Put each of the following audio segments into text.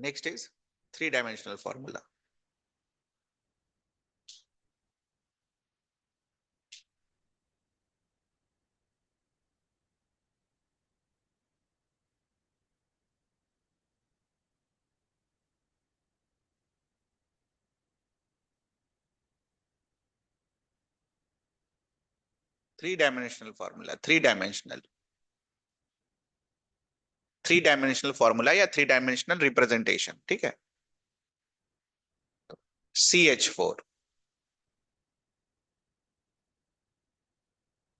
Next is three dimensional formula. Three dimensional formula, three dimensional formula या three dimensional representation. ठीक है. CH4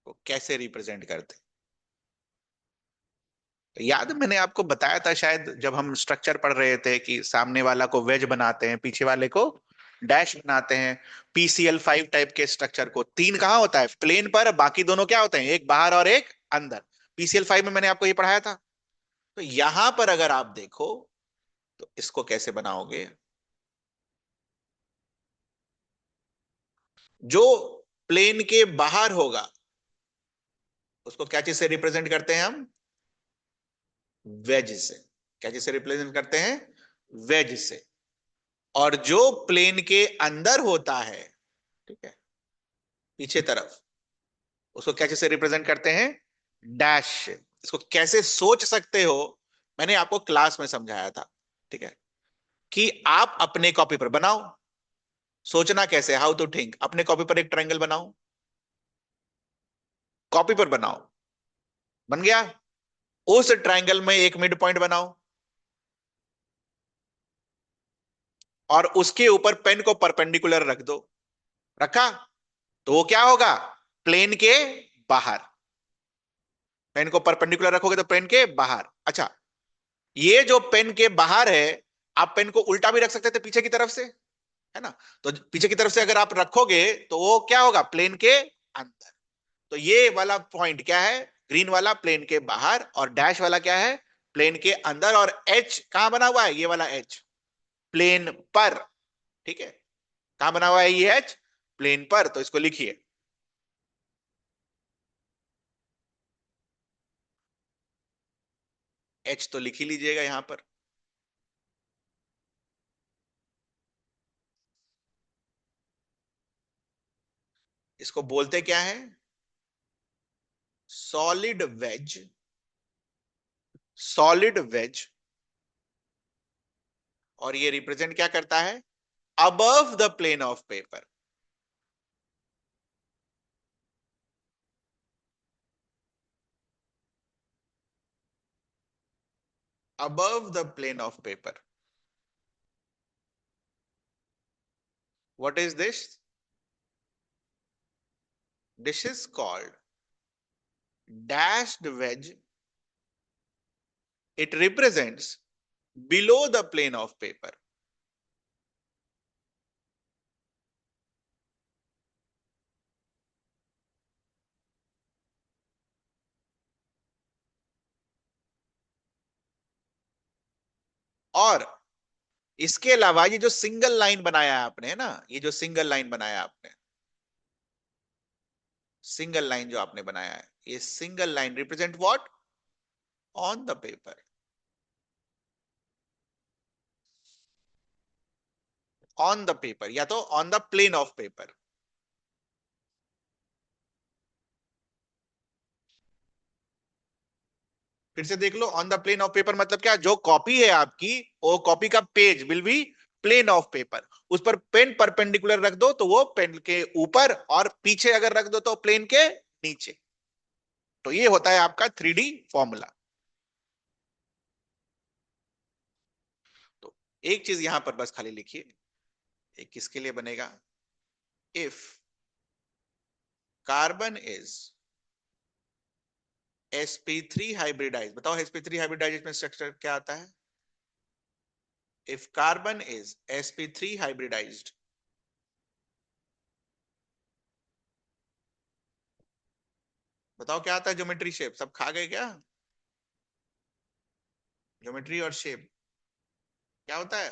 को कैसे रिप्रेजेंट करते हैं? तो याद है मैंने आपको बताया था शायद जब हम स्ट्रक्चर पढ़ रहे थे कि सामने वाला को वेज बनाते हैं, पीछे वाले को डैश बनाते हैं. PCl5 टाइप के स्ट्रक्चर को तीन कहाँ होता है? प्लेन पर. बाकी दोनों क्या होते हैं? एक बाहर और एक अंदर. PCl5 में मैंने आपको ये पढ़ाया था. तो यहां पर अगर आप देखो तो इसको कैसे बनाओगे? जो प्लेन के बाहर होगा उसको क्या चीज से रिप्रेजेंट करते हैं हम? वेज से. क्या चीज से रिप्रेजेंट करते हैं? वेज से. और जो प्लेन के अंदर होता है, ठीक है, पीछे तरफ, उसको क्या चीज से रिप्रेजेंट करते हैं? डैश से. इसको कैसे सोच सकते हो मैंने आपको क्लास में समझाया था. ठीक है. कि आप अपने कॉपी पर बनाओ. सोचना कैसे? How to think. अपने कॉपी पर एक ट्रायंगल बनाओ. कॉपी पर बनाओ. बन गया. उस ट्रायंगल में एक मिड पॉइंट बनाओ और उसके ऊपर पेन को परपेंडिकुलर रख दो. रखा? तो वो क्या होगा? प्लेन के बाहर. पेन को परपेंडिकुलर रखोगे तो पेन के बाहर. अच्छा, ये जो पेन के बाहर है, आप पेन को उल्टा भी रख सकते थे पीछे की तरफ से, है ना? तो पीछे की तरफ से अगर आप रखोगे तो वो क्या होगा? प्लेन के अंदर. तो ये वाला पॉइंट क्या है? ग्रीन वाला प्लेन के बाहर, और डैश वाला क्या है? प्लेन के अंदर. और एच कहां बना हुआ है? ये वाला एच प्लेन पर. ठीक है. कहां बना हुआ है ये एच? प्लेन पर. तो इसको लिखिए. एच तो लिख ही लीजिएगा यहां पर. इसको बोलते क्या है? Solid wedge. Solid wedge. और ये रिप्रेजेंट क्या करता है? Above the plane of paper. Above the plane of paper. What is this? This is called dashed wedge. It represents below the plane of paper. और इसके अलावा ये जो सिंगल लाइन बनाया है आपने, है ना, ये जो सिंगल लाइन बनाया आपने, सिंगल लाइन जो आपने बनाया है, ये single line represent what? On the paper. On the paper या तो on the plane of paper. फिर से देख लो. On the plane of paper मतलब क्या? जो कॉपी है आपकी, वो कॉपी का page will be plane of paper. उस पर पेन परपेंडिकुलर रख दो तो वो पेन के ऊपर, और पीछे अगर रख दो तो प्लेन के नीचे. तो ये होता है आपका 3D फॉर्मूला. तो एक चीज यहां पर बस खाली लिखिए. एक किसके लिए बनेगा? If carbon is sp3 hybridize. बताओ sp3 हाइब्रिडाइज में स्ट्रक्चर क्या आता है? If carbon is sp3 hybridised, बताओ क्या आता है? Geometry shape. सब खा गए क्या? ज्योमेट्री और शेप क्या होता है?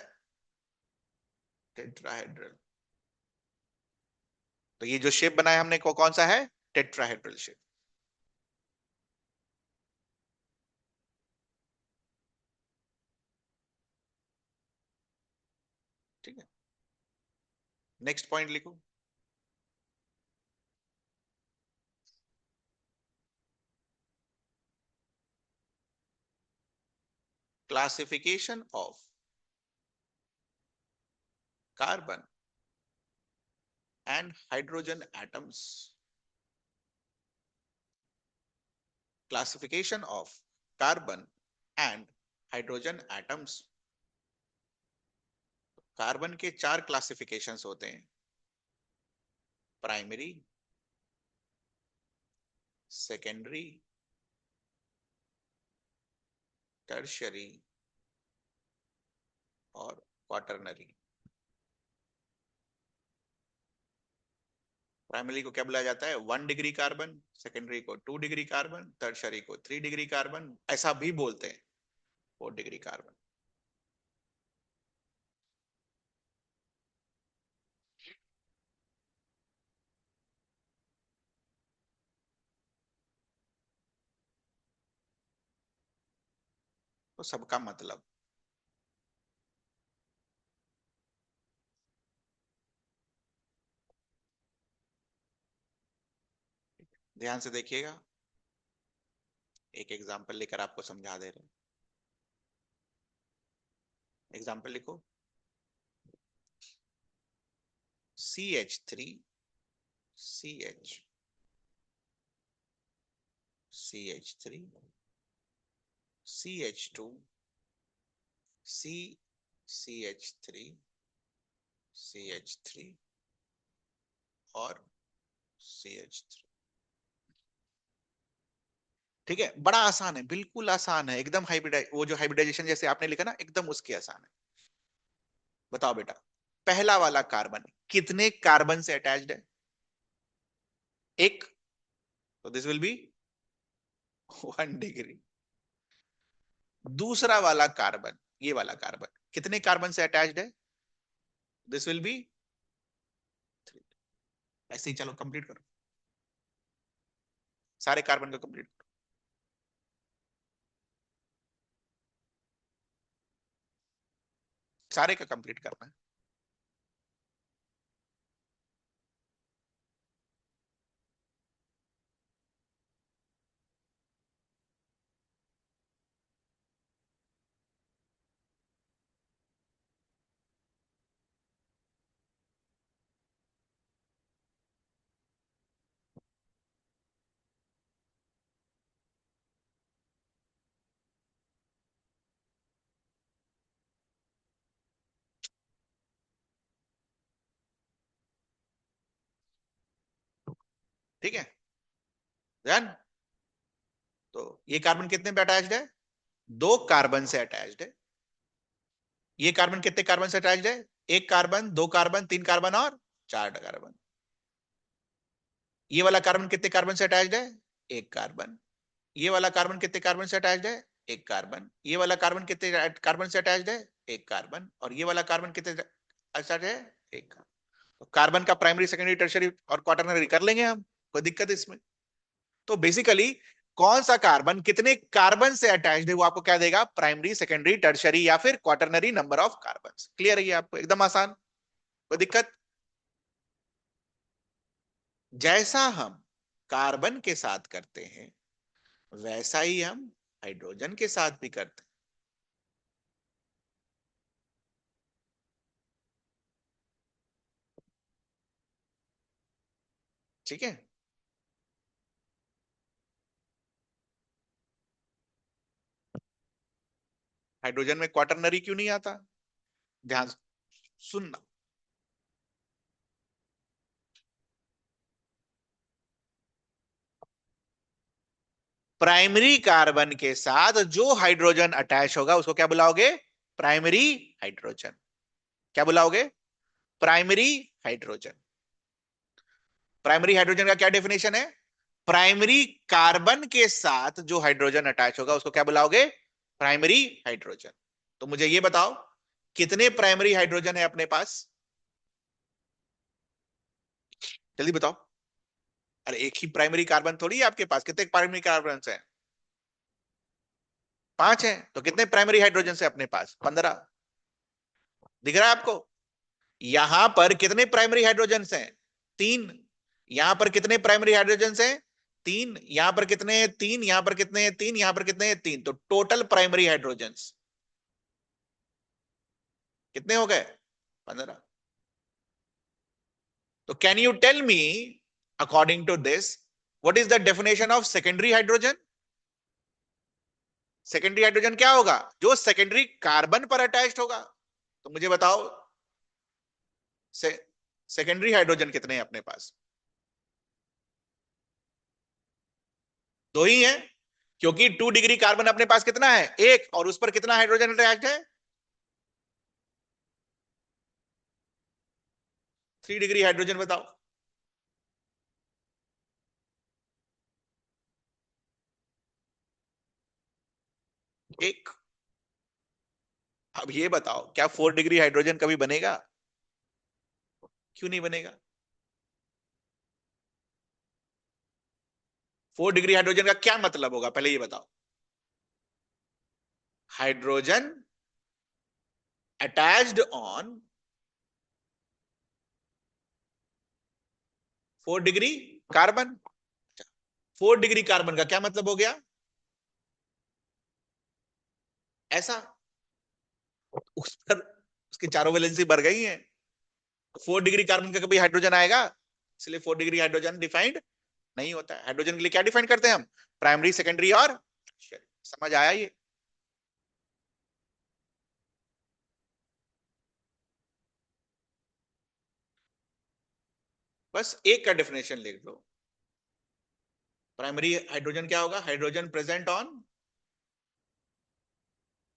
टेट्राहेड्रल. तो ये जो शेप बनाया हमने को कौन सा है? Tetrahedral shape. ठीक है, नेक्स्ट पॉइंट लिखो। Classification of carbon and hydrogen atoms. Classification of carbon and hydrogen atoms. Carbon के 4 क्लासिफिकेशंस होते हैं, प्राइमरी, सेकेंडरी, टर्शियरी और क्वाटरनरी। प्राइमरी को क्या बुलाया जाता है? 1 डिग्री कार्बन, सेकेंडरी को 2 डिग्री कार्बन, टर्शियरी को 3 डिग्री कार्बन, ऐसा भी बोलते हैं 4 डिग्री कार्बन। तो सबका मतलब, ध्यान से देखिएगा, एक एग्जांपल लेकर आपको समझा दे रहे हैं। एग्जांपल लिखो, CH3, CH, CH3, CH2, CH3, CH3 और CH3। ठीक है, बड़ा आसान है, बिल्कुल आसान है एकदम। हाइब्रिडाइज, वो जो हाइब्रिडाइजेशन जैसे आपने लिखा ना, एकदम उसके आसान है। बताओ बेटा, पहला वाला कार्बन कितने कार्बन से अटैच्ड है? एक, तो दिस विल बी 1 डिग्री। दूसरा वाला कार्बन, ये वाला कार्बन कितने कार्बन से अटैच्ड है? This will be 3। ऐसे ही चलो कंप्लीट करो, सारे कार्बन को कंप्लीट करो। सारे का कंप्लीट करना है। ठीक है, ध्यान। तो ये कार्बन कितने पे अटैच्ड है? 2 कार्बन से अटैच्ड है। ये कार्बन कितने कार्बन से अटैच्ड है? 1 कार्बन, 2 कार्बन, 3 कार्बन और 4 कार्बन। ये वाला कार्बन कितने कार्बन से अटैच्ड है? 1 कार्बन। ये वाला कार्बन कितने कार्बन से अटैच्ड है? 1 कार्बन। ये वाला कार्बन कितने कार्बन से अटैच्ड है? 1 कार्बन। और ये वाला कार्बन कितने अटैच्ड है? 1 कार्बन। तो कार्बन का प्राइमरी, सेकेंडरी, टर्शियरी और क्वाटरनरी कर लेंगे हम, कोई दिक्कत है इसमें? तो बेसिकली कौन सा कार्बन कितने कार्बन से अटैच्ड है वो आपको क्या देगा? प्राइमरी, सेकेंडरी, टर्शियरी या फिर quaternary number of carbon. Clear है ये आपको? एकदम आसान, कोई दिक्कत? जैसा हम कार्बन के साथ करते हैं वैसा ही हम हाइड्रोजन के साथ भी करते हैं। ठीक है, हाइड्रोजन में क्वाटरनरी क्यों नहीं आता? ध्यान सुनना। प्राइमरी कार्बन के साथ जो हाइड्रोजन अटैच होगा उसको क्या बुलाओगे? Primary hydrogen. क्या बुलाओगे? Primary hydrogen. प्राइमरी हाइड्रोजन का क्या डेफिनेशन है? प्राइमरी कार्बन के साथ जो हाइड्रोजन अटैच होगा उसको क्या बुलाओगे? Primary hydrogen. तो मुझे ये बताओ, कितने प्राइमरी हाइड्रोजन है अपने पास? जल्दी बताओ। अरे एक ही प्राइमरी कार्बन थोड़ी है आपके पास, कितने प्राइमरी कार्बन है? 5 है। तो कितने प्राइमरी हाइड्रोजन है अपने पास? 15। दिख रहा है आपको? यहां पर कितने प्राइमरी हाइड्रोजन्स हैं? तीन। यहां पर कितने प्राइमरी हाइड्रोजन्स हैं? तीन। यहां पर कितने हैं? तीन। यहां पर कितने हैं? तीन। यहां पर कितने हैं? तीन। तो टोटल प्राइमरी हाइड्रोजन्स कितने हो गए? 15। तो can you tell me, according to this, what is the definition of secondary hydrogen? Secondary hydrogen क्या होगा? जो सेकेंडरी कार्बन पर अटैच्ड होगा। तो मुझे बताओ, से, सेकेंडरी हाइड्रोजन कितने हैं अपने पास? दो ही है, क्योंकि 2 डिग्री कार्बन अपने पास कितना है? एक। और उस पर कितना हाइड्रोजन अटैच्ड है? 3 डिग्री हाइड्रोजन। बताओ। एक। अब ये बताओ, क्या 4 डिग्री हाइड्रोजन कभी बनेगा? क्यों नहीं बनेगा? 4 डिग्री हाइड्रोजन का क्या मतलब होगा, पहले ये बताओ। Hydrogen attached on 4 degree carbon. 4 degree carbon का क्या मतलब हो गया? ऐसा, उस पर उसकी चारों वैलेंसी बढ़ गई है। 4 डिग्री कार्बन का कभी हाइड्रोजन आएगा? इसलिए 4 डिग्री हाइड्रोजन डिफाइंड नहीं होता है। हाइड्रोजन के लिए क्या डिफाइन करते हैं हम? प्राइमरी, सेकेंडरी और टर्शियरी। समझ आया ये? बस एक का डेफिनेशन लिख दो। प्राइमरी हाइड्रोजन क्या होगा? Hydrogen present on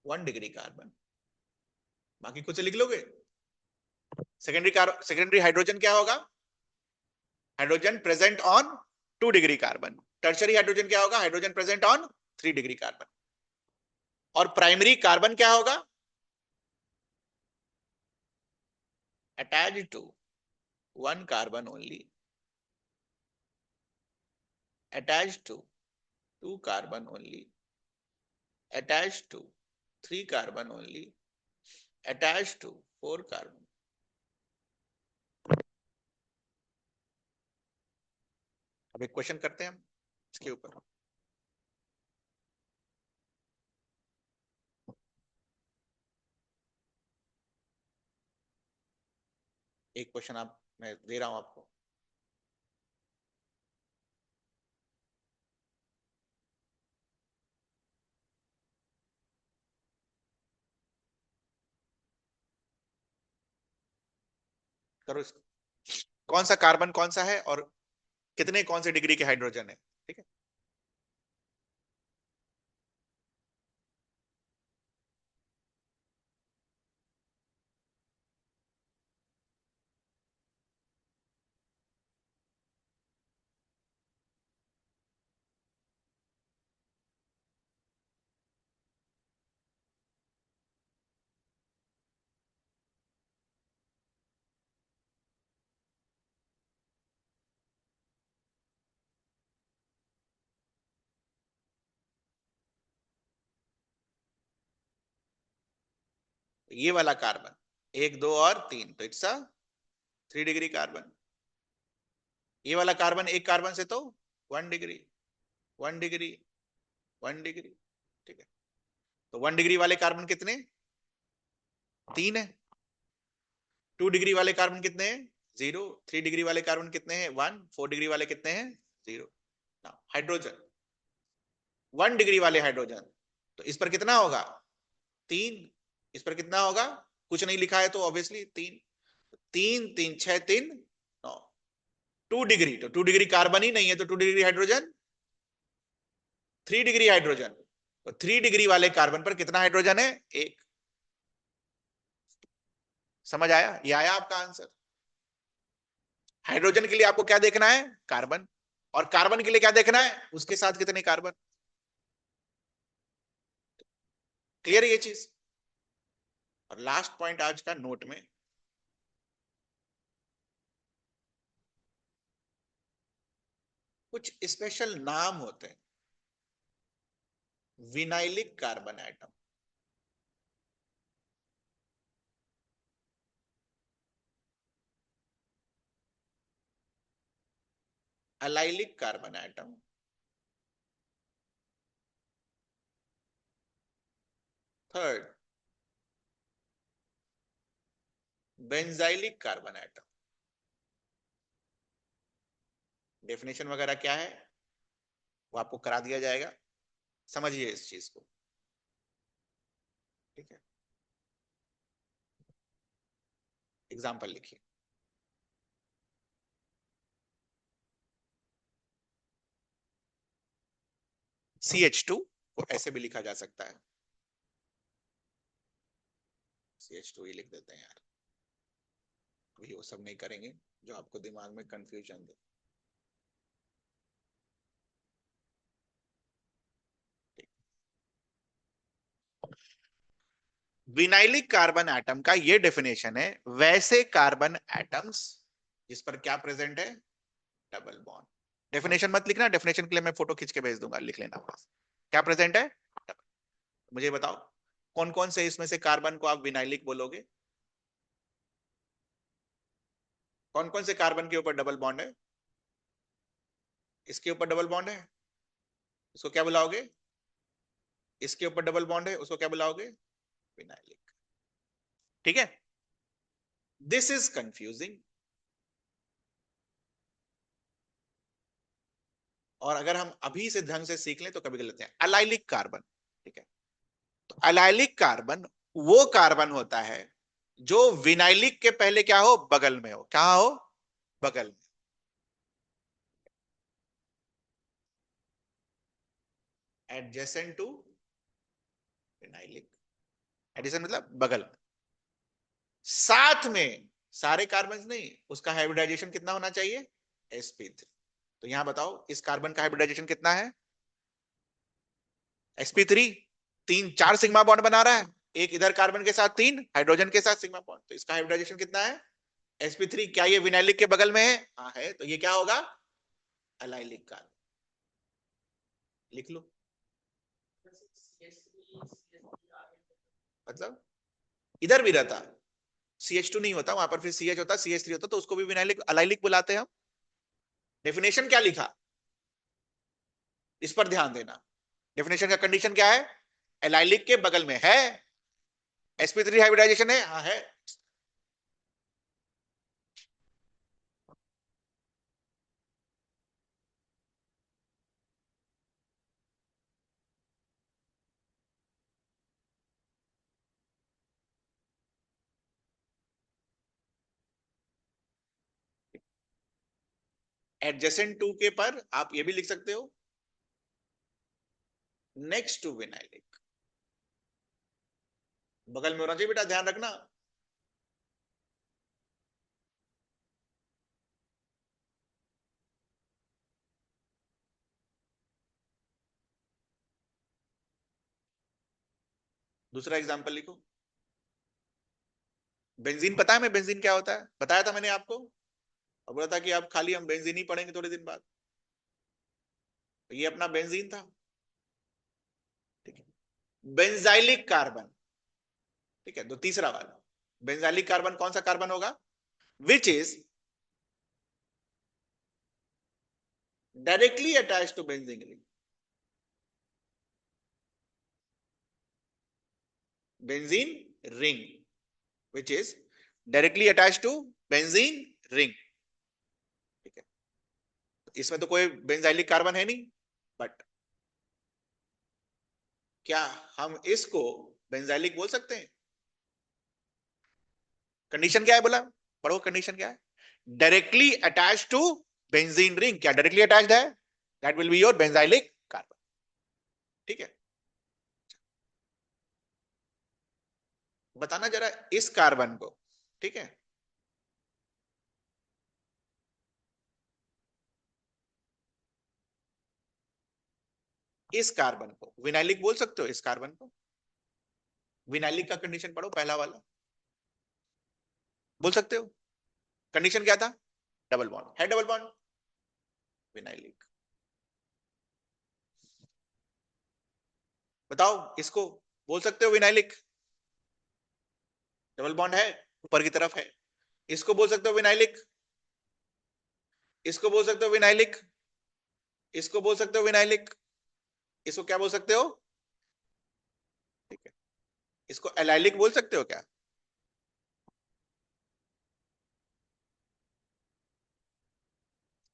1 degree carbon. बाकी कुछ लिख लोगे? सेकेंडरी हाइड्रोजन क्या होगा? Hydrogen present on 2 degree carbon. Tertiary hydrogen क्या होगा? Hydrogen present on 3 degree carbon. और प्राइमरी कार्बन क्या होगा? Attach to 1 carbon only. Attach to 2 carbon only. Attach to 3 carbon only. Attach to 4 carbon. अब एक question करते हैं हम इसके ऊपर। एक क्वेश्चन आप, मैं दे रहा हूं आपको। करो इसको। कौन सा कार्बन कौन सा है और कितने कौन से डिग्री के हाइड्रोजन है? ठीक है। ये वाला कार्बन, एक, दो और तीन, तो इट्स अ 3 डिग्री कार्बन। ये वाला कार्बन, एक कार्बन से तो 1 डिग्री, 1 डिग्री, 1 डिग्री। ठीक है। तो 1 डिग्री वाले कार्बन कितने? तीन है। 2 डिग्री वाले कार्बन कितने हैं? 0। 3 डिग्री वाले कार्बन कितने हैं? 1। 4 डिग्री वाले कितने हैं? 0। हाइड्रोजन, 1 डिग्री वाले हाइड्रोजन, तो इस पर कितना होगा? तीन। इस पर कितना होगा? कुछ नहीं लिखा है तो ऑब्वियसली तीन। तीन तीन छह, तीन 9। 2 डिग्री, तो 2 डिग्री कार्बन ही नहीं है, तो 2 डिग्री हाइड्रोजन, 3 डिग्री हाइड्रोजन। तो 3 डिग्री वाले कार्बन पर कितना हाइड्रोजन है? एक। समझ आया? ये आया आपका आंसर। हाइड्रोजन के लिए आपको क्या देखना है? कार्बन। और कार्बन के लिए क्या देखना है? उसके साथ कितने कार्बन। क्लियर है ये चीज? और लास्ट पॉइंट आज का नोट में, कुछ स्पेशल नाम होते हैं vinylic carbon atom. Allylic carbon atom, third benzylic carbon atom. Definition वगैरह क्या है वो आपको करा दिया जाएगा, समझिए इस चीज को, ठीक है। एग्जाम्पल लिखिए। CH2 को ऐसे भी लिखा जा सकता है, CH2 ही लिख देते हैं यार, अभी वो सब नहीं करेंगे जो आपको दिमाग में कंफ्यूजन दे। विनाइलिक कार्बन एटम का ये डेफिनेशन है, वैसे कार्बन एटम्स जिस पर क्या प्रेजेंट है, डबल बॉन्ड। डेफिनेशन मत लिखना, डेफिनेशन के लिए मैं फोटो खींच के भेज दूंगा, लिख लेना बस। क्या प्रेजेंट है, डबल। मुझे बताओ कौन कौन से इसमें से कार्बन को आप विनाइलिक बोलोगे, कौन कौन से कार्बन के ऊपर डबल बॉन्ड है, इसके ऊपर डबल बॉन्ड है, उसको क्या बुलाओगे, इसके ऊपर डबल बॉन्ड है, उसको क्या बुलाओगे, विनाइलिक। ठीक है, दिस इज कंफ्यूजिंग। और अगर हम अभी से ढंग से सीख लें तो कभी गलत है। अलाइलिक कार्बन, ठीक है, तो अलाइलिक कार्बन वो कार्बन होता है जो विनाइलिक के पहले क्या हो, बगल में हो, क्या हो, बगल में। एडजेसेंट टू विनाइलिक, एडिशन मतलब बगल में, साथ में सारे कार्बन नहीं, उसका हाइब्रिडाइजेशन कितना होना चाहिए, sp3। तो यहां बताओ इस कार्बन का हाइब्रिडाइजेशन कितना है, sp3। तीन चार सिग्मा बॉन्ड बना रहा है, एक इधर कार्बन के साथ, तीन हाइड्रोजन के साथ सिग्मा बॉन्ड, तो इसका हाइब्रिडाइजेशन कितना है, sp3। क्या ये विनाइलिक के बगल में है, हाँ है, तो ये क्या होगा, अलाइलिक कार्बन। लिख लो, मतलब इधर भी रहता, CH2 नहीं होता वहां पर, फिर CH होता, CH3 होता, तो उसको भी विनाइलिक अलाइलिक बुलाते हैं हम। डेफिनेशन क्या लिखा, इस पर ध्यान देना। डेफिनेशन का कंडीशन क्या है, एलाइलिक के बगल में है, sp3 हाइब्रिडाइजेशन है, हाँ है। एडजेसेंट टू के पर आप ये भी लिख सकते हो, नेक्स्ट टू विनाइलिक, बगल में होना चाहिए बेटा, ध्यान रखना। दूसरा एग्जांपल लिखो, बेंजीन। पता है मैं बेंजीन क्या होता है, बताया था मैंने आपको, और बोला था कि आप खाली हम बेंजीन ही पढ़ेंगे थोड़े दिन बाद। तो ये अपना बेंजीन था, ठीक है। बेंजाइलिक कार्बन, ठीक है, तो तीसरा वाला बेंजाइलिक कार्बन कौन सा कार्बन होगा, which is directly attach to benzene ring, benzene ring, which is directly attach to benzene ring, ठीक है। इसमें तो कोई बेंजाइलिक कार्बन है नहीं, बट क्या हम इसको बेंजाइलिक बोल सकते हैं, कंडीशन क्या है बोला, पढ़ो कंडीशन क्या है, directly attach to benzene ring, क्या डायरेक्टली अटैच्ड है, that will be your benzylic carbon, ठीक है। बताना जरा इस कार्बन को, ठीक है, इस कार्बन को विनाइलिक बोल सकते हो, इस कार्बन को विनाइलिक का कंडीशन पढ़ो, पहला वाला बोल सकते हो, कंडीशन क्या था, डबल बॉन्ड है, डबल बॉन्ड, विनाइलिक। बताओ इसको बोल सकते हो विनाइलिक, डबल बॉन्ड है, ऊपर की तरफ है, इसको बोल सकते हो विनाइलिक, इसको बोल सकते हो विनाइलिक, इसको बोल सकते हो विनाइलिक, इसको क्या बोल सकते हो? ठीक है, इसको एलाइलिक बोल सकते हो क्या?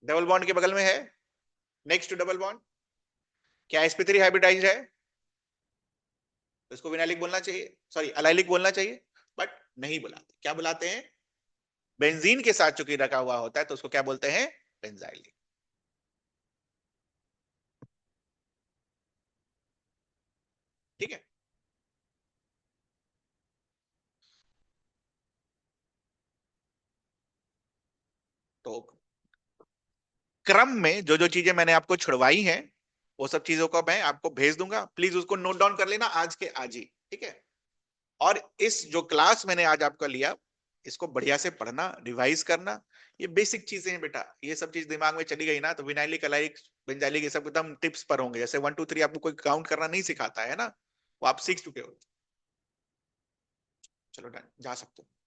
डबल बॉन्ड के बगल में है, नेक्स्ट टू डबल बॉन्ड, क्या sp3 हाइब्रिडाइज्ड है? तो इसको विनाइलिक बोलना चाहिए, सॉरी एलाइलिक बोलना चाहिए, बट नहीं बुलाते, क्या बुलाते हैं? बेंजीन के साथ चूंकि रखा हुआ होता है तो उसको क्या बोलते हैं? बेंजाइलिक। ठीक है, तो क्रम में जो जो चीजें मैंने आपको छुड़वाई हैं वो सब चीजों को मैं आपको भेज दूंगा, प्लीज उसको नोट डाउन कर लेना आज के आज ही। ठीक है, और इस जो क्लास मैंने आज आपका लिया, इसको बढ़िया से पढ़ना, रिवाइज करना। ये बेसिक चीजें हैं बेटा, ये सब चीज दिमाग में चली गई ना तो विनाइलिक अलाइलिक बेंजाइलिक ये सब एकदम टिप्स पर होंगे। जैसे 1 2 3 आपको कोई काउंट करना नहीं सिखाता है ना, वो आप सीख चुके हो। चलो डन, जा सकते हो।